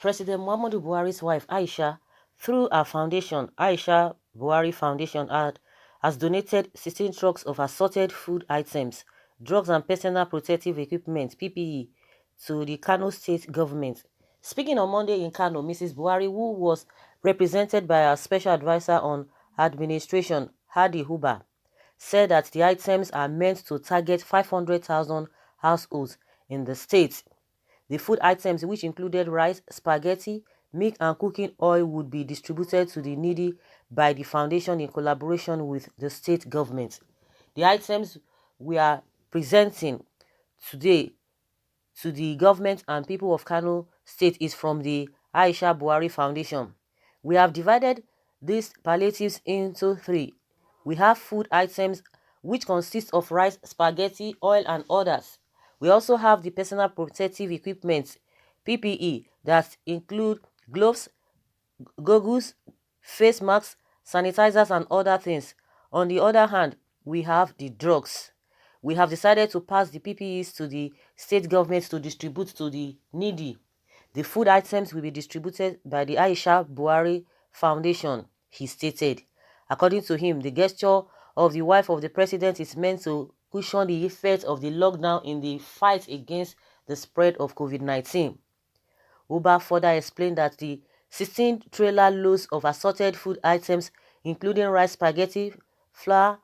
President Muhammadu Buhari's wife, Aisha, through her foundation, Aisha Buhari Foundation, has donated 16 trucks of assorted food items, drugs and personal protective equipment, PPE, to the Kano state government. Speaking on Monday in Kano, Mrs. Buhari, who was represented by her special advisor on administration, Hadi Huba, said that the items are meant to target 500,000 households in the state. The food items, which included rice, spaghetti, milk and cooking oil, would be distributed to the needy by the foundation in collaboration with the state government. The items we are presenting today to the government and people of Kano State is from the Aisha Buhari Foundation. We have divided these palliatives into three. We have food items which consist of rice, spaghetti, oil and others. We also have the personal protective equipment, PPE, that include gloves, goggles, face masks, sanitizers and other things. On the other hand, we have the drugs. We have decided to pass the PPEs to the state governments to distribute to the needy. The food items will be distributed by the Aisha Buhari Foundation, he stated. According to him, the gesture of the wife of the president is meant to cushion the effects of the lockdown in the fight against the spread of COVID-19. Uba further explained that the 16 trailer loads of assorted food items, including rice, spaghetti, flour,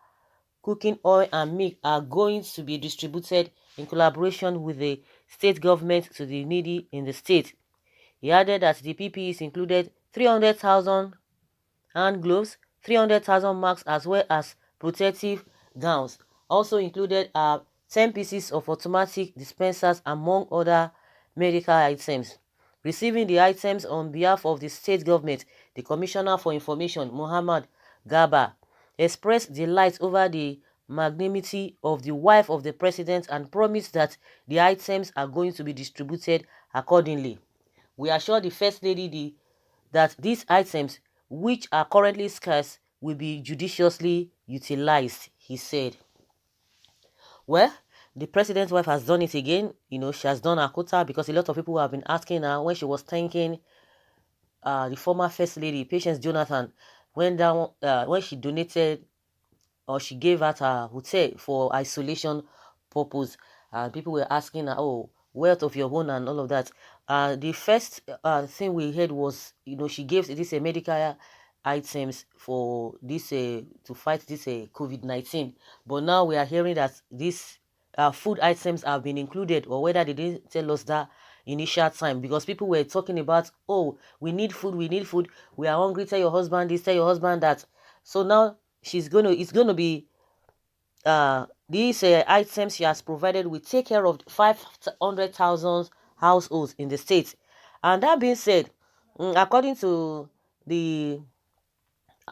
cooking oil and milk, are going to be distributed in collaboration with the state government to the needy in the state. He added that the PPEs included 300,000 hand gloves, 300,000 masks, as well as protective gowns. Also included are 10 pieces of automatic dispensers, among other medical items. Receiving the items on behalf of the state government, the Commissioner for Information, Muhammad Gaba, expressed delight over the magnanimity of the wife of the president and promised that the items are going to be distributed accordingly. We assure the First Lady that these items, which are currently scarce, will be judiciously utilized, he said. Well, the president's wife has done it again. She has done her quota, because a lot of people have been asking her when she was thanking the former First Lady, Patience Jonathan, when she donated, or she gave out her hotel for isolation purpose. And people were asking her, oh, wealth of your own and all of that. The first thing we heard was, she gave this medical items for this to fight this COVID-19. But now we are hearing that these food items have been included, or whether they didn't tell us that initial time, because people were talking about, oh, we need food, we are hungry, tell your husband this, tell your husband that. So now it's gonna be these items she has provided will take care of 500,000 households in the state. And that being said, according to the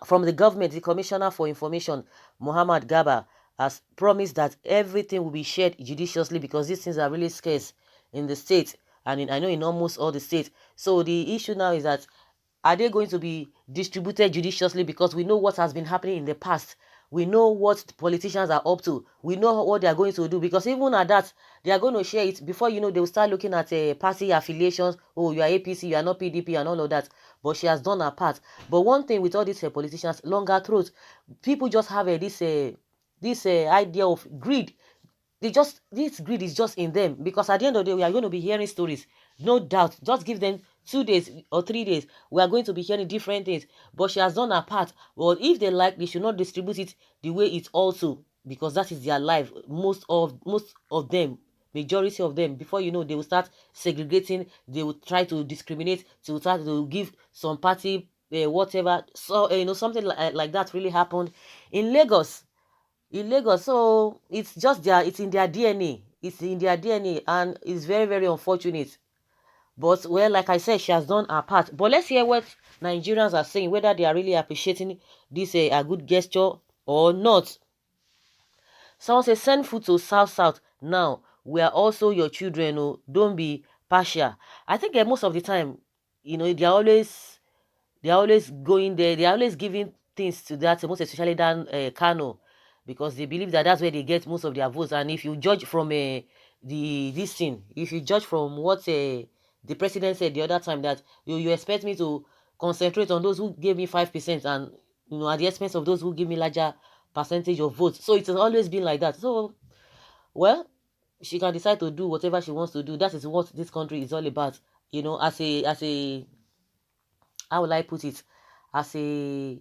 from the government, the Commissioner for Information, Muhammad Gaba, has promised that everything will be shared judiciously, because these things are really scarce in the state, and I know in almost all the states. So the issue now is that, are they going to be distributed judiciously? Because we know what has been happening in the past. We know what the politicians are up to. We know what they are going to do. Because even at that, they are going to share it. Before you know, they will start looking at party affiliations. Oh, you are APC, you are not PDP and all of that. But she has done her part. But one thing with all these politicians, longer throats, people just have this idea of greed. This greed is just in them, because at the end of the day we are going to be hearing stories, no doubt. Just give them 2 days or 3 days, we are going to be hearing different things. But she has done her part. But if they like, they should not distribute it the way it's also, because that is their life. Most of them, majority of them, before you know, they will start segregating. They will try to discriminate, to start to give some party whatever. So something like that really happened in Lagos. So it's in their DNA. It's in their DNA, and it's very, very unfortunate. But, well, like I said, she has done her part. But let's hear what Nigerians are saying, whether they are really appreciating this a good gesture or not. Someone says, send food to South now. We are also your children. Oh, don't be partial. I think most of the time, they're always going there. They're always giving things to that, most especially than Kano, because they believe that that's where they get most of their votes. And if you judge from this thing, if you judge from what The president said the other time that you expect me to concentrate on those who gave me 5% and at the expense of those who give me larger percentage of votes. So it has always been like that. So well, she can decide to do whatever she wants to do. That is what this country is all about. As a how will I put it? As a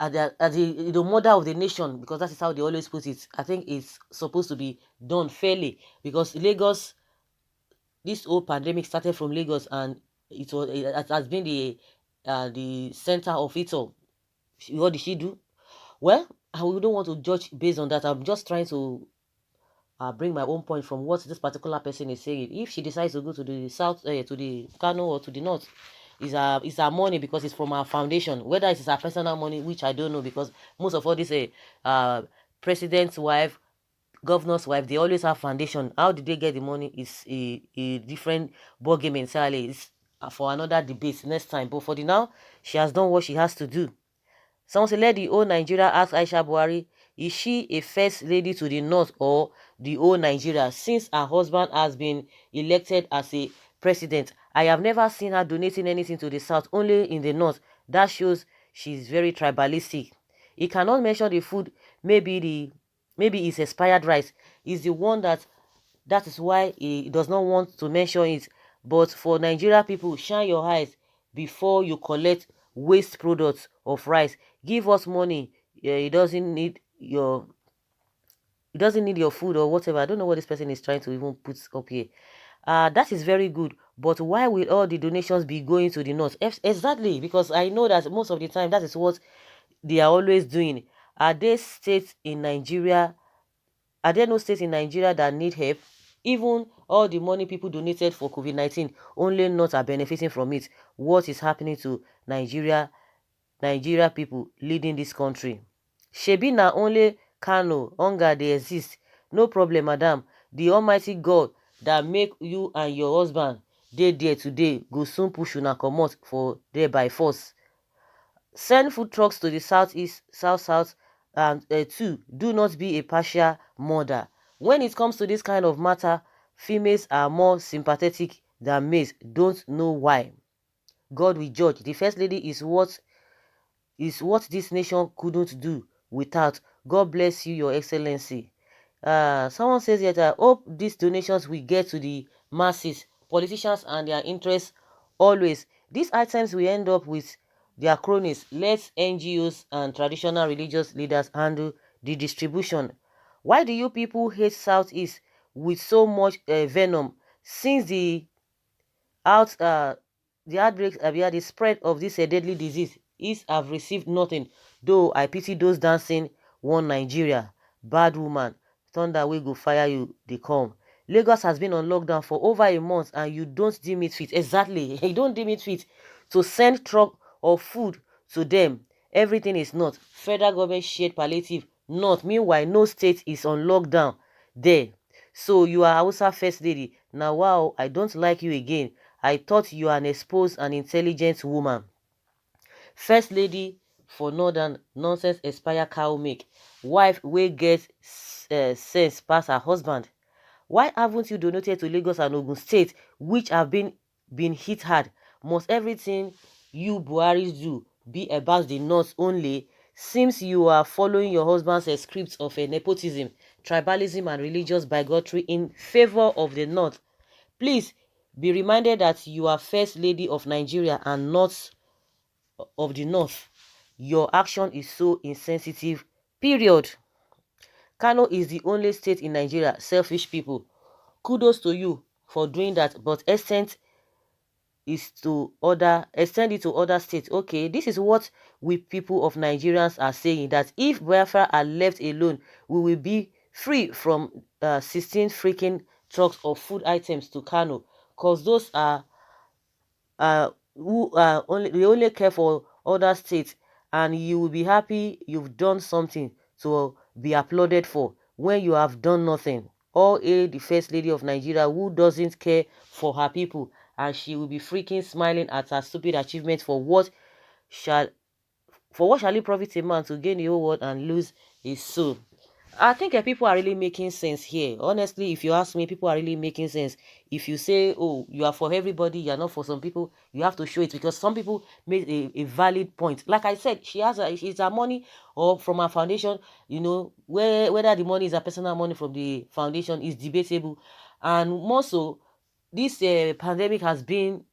as the mother of the nation, because that is how they always put it. I think it's supposed to be done fairly, because Lagos, this whole pandemic started from Lagos, and it has been the center of it all. What did she do? Well, I don't want to judge based on that. I'm just trying to bring my own point from what this particular person is saying. If she decides to go to the south, to the Kano or to the north, is our money, because it's from our foundation. Whether it is our personal money, which I don't know, because most of all this president's wife, governor's wife, they always have foundation. How did they get the money is a different ball game entirely. It's for another debate next time. But for the now, she has done what she has to do. Someone said, let the old Nigeria ask Aisha Buhari, is she a first lady to the north or the old Nigeria? Since her husband has been elected as a president, I have never seen her donating anything to the south, only in the north. That shows she's very tribalistic. He cannot mention the food, maybe it's expired rice. Is the one that is why he does not want to mention it. But for Nigeria people, shine your eyes before you collect waste products of rice. Give us money. He doesn't need your food or whatever. I don't know what this person is trying to even put up here. That is very good. But why will all the donations be going to the north? Exactly, because I know that most of the time that is what they are always doing. Are there states in Nigeria Are there no states in Nigeria that need help? Even all the money people donated for COVID-19, only not are benefiting from it. What is happening to Nigeria people leading this country? Shebi na only Kano, hunger they exist. No problem, madam. The almighty God that make you and your husband dey there today go soon push una comot for there by force. Send food trucks to the southeast, south, and two, do not be a partial mother. When it comes to this kind of matter, females are more sympathetic than males. Don't know why. God will judge. The first lady is what this nation couldn't do without. God bless you, Your Excellency. Someone says that I hope these donations will get to the masses, politicians and their interests always. These items will end up with their cronies. Let NGOs and traditional religious leaders handle the distribution. Why do you people hate Southeast with so much venom? Since out the outbreak, the spread of this deadly disease, is have received nothing. Though I pity those dancing one Nigeria. Bad woman, thunder will go fire you, they come. Lagos has been on lockdown for over a month and you don't deem it fit. Exactly, you don't deem it fit to send truck of food to them. Everything is not. Federal government shared palliative, not. Meanwhile, no state is on lockdown there. So you are Hausa first lady. Now wow, I don't like you again. I thought you are an exposed and intelligent woman. First lady for northern nonsense expire cow milk. Wife wey get sense pass her husband. Why haven't you donated to Lagos and Ogun State, which have been hit hard? Must everything you Buhari do be about the north only? Seems you are following your husband's script of nepotism, tribalism and religious bigotry in favor of the north. Please be reminded that you are first lady of Nigeria and not of the north. Your action is so insensitive. Period. Kano is the only state in Nigeria. Selfish people. Kudos to you for doing that, but extend it to other states. Okay, this is what we people of Nigerians are saying, that if Biafra are left alone, we will be free from 16 freaking trucks of food items to Kano, because those are they only care for other states, and you will be happy you've done something to be applauded for when you have done nothing. All hail the first lady of Nigeria who doesn't care for her people, and she will be freaking smiling at her stupid achievement. Shall for what shall it profit a man to gain the whole world and lose his soul? I think people are really making sense here. Honestly, if you ask me, people are really making sense. If you say, oh, you are for everybody, you're not for some people, you have to show it, because some people made a valid point. Like I said, it's her money or from her foundation, whether the money is a personal money from the foundation is debatable. And more so, this pandemic has been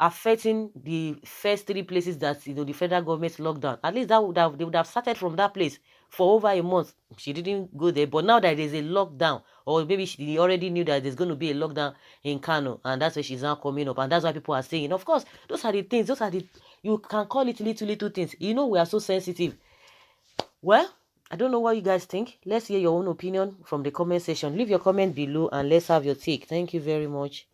affecting the first three places that the federal government locked down. At least they would have started from that place for over a month. She didn't go there, but now that there's a lockdown, or maybe she already knew that there's going to be a lockdown in Kano, and that's why she's now coming up, and that's why people are saying, of course, those are the things. Those are the You can call it little things. We are so sensitive. Well, I don't know what you guys think. Let's hear your own opinion from the comment section. Leave your comment below and let's have your take. Thank you very much.